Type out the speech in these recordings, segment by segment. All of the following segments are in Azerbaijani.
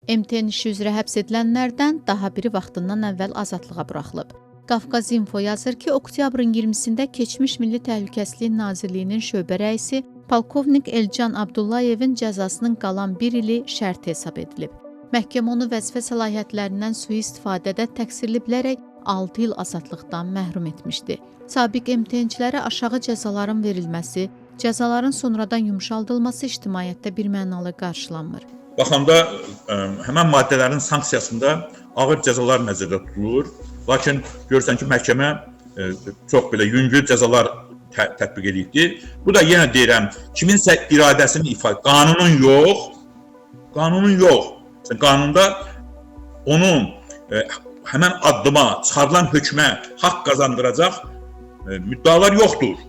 MTN işi üzrə həbs edilənlərdən daha biri vaxtından əvvəl azadlığa buraxılıb. Qafqaz Info yazır ki, oktyabrın 20-sində keçmiş Milli Təhlükəsizlik Nazirliyinin şöbə rəisi Polkovnik Elcan Abdullayevin cəzasının qalan bir ili şərti hesab edilib. Məhkəmə onu vəzifə səlahiyyətlərindən sui-istifadədə təqsirli bilərək 6 il azadlıqdan məhrum etmişdi. Sabiq MTN-çilərə aşağı cəzaların verilməsi, cəzaların sonradan yumşaldılması ictimaiyyətdə birmənalı qarşılanmır. Baxanda həmən maddələrin sanksiyasında ağır cəzalar nəzərdə tutulur. Lakin görürsən ki, məhkəmə çox belə yüngül cəzalar tətbiq edildi. Bu da yenə deyirəm, kiminsə iradəsini ifadə, qanunun yox. Qanunda onun həmən addıma, çıxarılan hökmə haqq qazandıracaq müddalar yoxdur.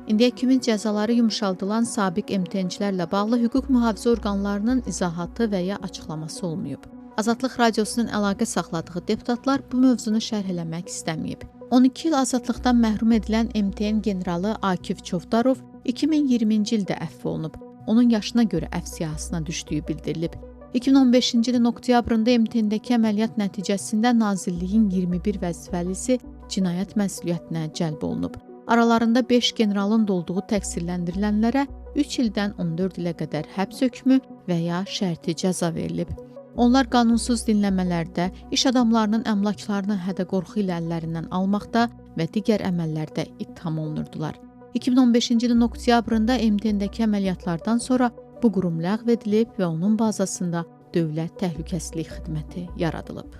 İndiyə kimi cəzaları yumşaldılan sabiq MTN-çilərlə bağlı hüquq mühafizə orqanlarının izahatı və ya açıqlaması olmayıb. Azadlıq Radiosunun əlaqə saxladığı deputatlar bu mövzunu şərh eləmək istəməyib. 12 il azadlıqdan məhrum edilən MTN generalı Akif Çovdarov 2020-ci ildə əfv olunub. Onun yaşına görə əfv siyahısına düşdüyü bildirilib. 2015-ci ilin oktyabrında MTN-dəki əməliyyat nəticəsində Nazirliyin 21 vəzifəlisi cinayət məsuliyyətinə cəlb olunub. Aralarında 5 generalın da olduğu təqsirləndirilənlərə 3 ildən 14 ilə qədər həbs hökmü və ya şərti cəza verilib. Onlar qanunsuz dinləmələrdə, iş adamlarının əmlaklarını hədə-qorxu ilə əllərindən almaqda və digər əməllərdə ittiham olunurdular. 2015-ci ilin oktyabrında MTN-dəki əməliyyatlardan sonra bu qurum ləğv edilib və onun bazasında Dövlət Təhlükəsizlik Xidməti yaradılıb.